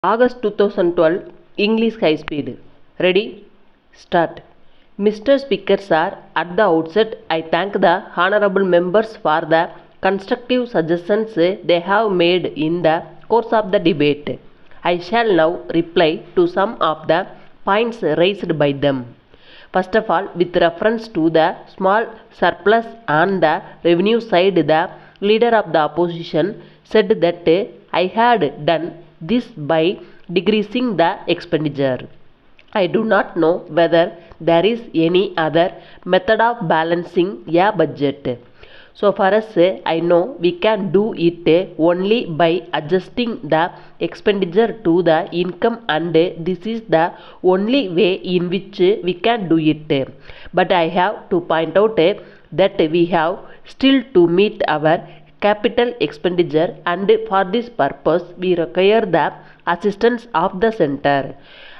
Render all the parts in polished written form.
August 2012 English High Speed. Ready? Start. Mr. Speaker Sir, at the outset I thank the honorable members for the constructive suggestions they have made in the course of the debate. I shall now reply to some of the points raised by them. First of all, with reference to the small surplus on the revenue side, the leader of the opposition said that I had done this by decreasing the expenditure. I do not know whether there is any other method of balancing a budget. So far as I know, we can do it only by adjusting the expenditure to the income, and this is the only way in which we can do it. But I have to point out that we have still to meet our capital expenditure, and for this purpose we require the assistance of the center.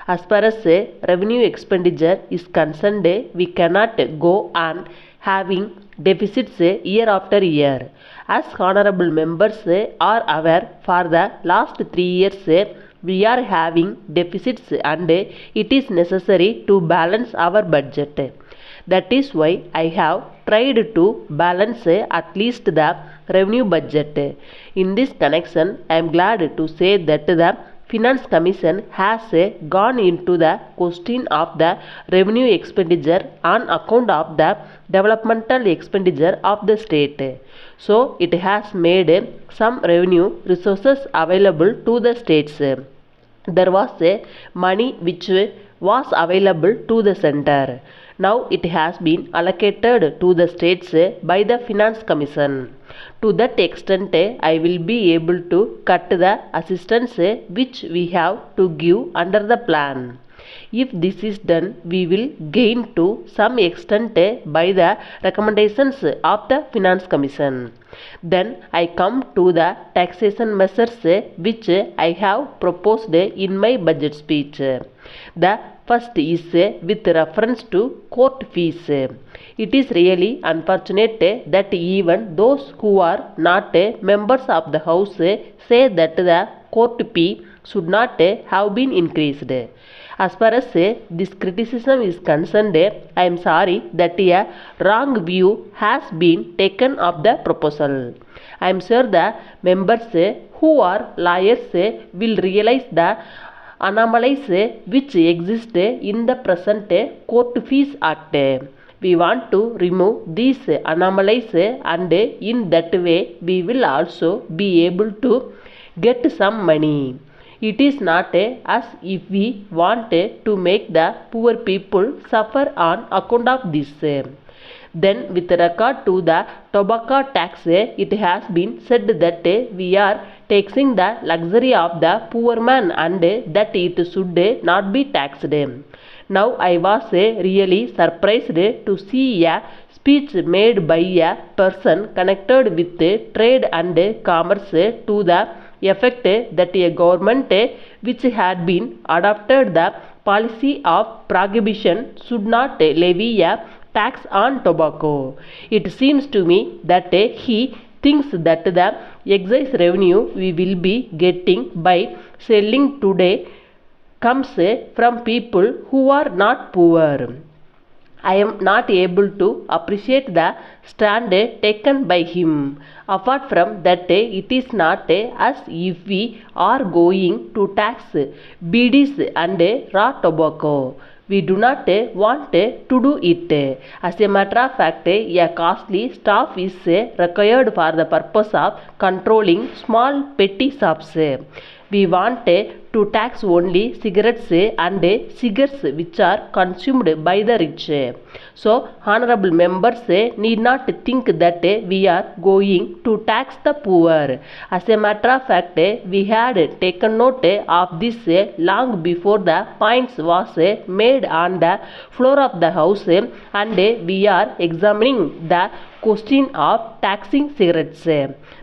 As far as revenue expenditure is concerned, we cannot go on having deficits year after year. As honorable members are aware, for the last 3 years we are having deficits, and it is necessary to balance our budget. That is why I have tried to balance at least the revenue budget. In this connection, I am glad to say that the Finance Commission has gone into the question of the revenue expenditure on account of the developmental expenditure of the state. So it has made some revenue resources available to the states. There was money which was available to the center. Now it has been allocated to the states by the Finance Commission. To that extent, I will be able to cut the assistance which we have to give under the plan. If this is done, we will gain to some extent by the recommendations of the Finance Commission. Then I come to the taxation measures which I have proposed in my budget speech. The first is with reference to court fees. It is really unfortunate that even those who are not members of the House say that the court fee should not have been increased. As far as this criticism is concerned, I am sorry that a wrong view has been taken of the proposal. I am sure the members who are lawyers will realize the anomalies which exist in the present Court Fees Act. We want to remove these anomalies, and in that way we will also be able to get some money. It is not as if we want to make the poor people suffer on account of this. Then with regard to the tobacco tax, it has been said that we are taxing the luxury of the poor man, and that it should not be taxed. Now I was really surprised to see a speech made by a person connected with trade and commerce to the effect that a government which had been adopted the policy of prohibition should not levy a tax on tobacco. It seems to me that he thinks that the excise revenue we will be getting by selling today comes from people who are not poor. I am not able to appreciate the stand taken by him. Apart from that, it is not as if we are going to tax bidis and raw tobacco. We do not want to do it. As a matter of fact, a costly staff is required for the purpose of controlling small petty shops. We want to tax only cigarettes and cigars which are consumed by the rich. So, honorable members need not think that we are going to tax the poor. As a matter of fact, we had taken note of this long before the points was made on the floor of the House, and we are examining the question of taxing cigarettes.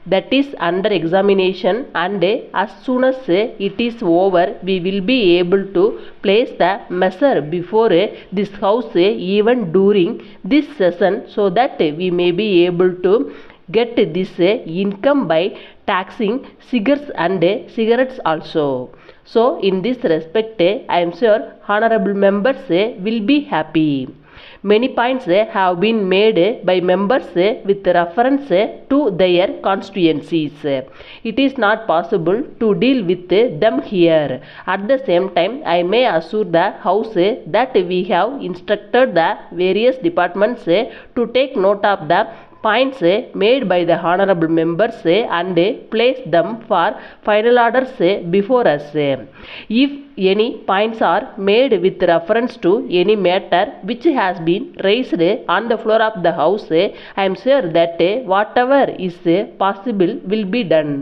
That is under examination, and as soon as it is over, we will be able to place the measure before this House even during this session, so that we may be able to get this income by taxing cigars and cigarettes also. So in this respect, I am sure honorable members will be happy. Many points have been made by members with reference to their constituencies. It is not possible to deal with them here. At the same time, I may assure the House that we have instructed the various departments to take note of the points made by the honorable members and place them for final orders before us. If any points are made with reference to any matter which has been raised on the floor of the House, I am sure that whatever is possible will be done.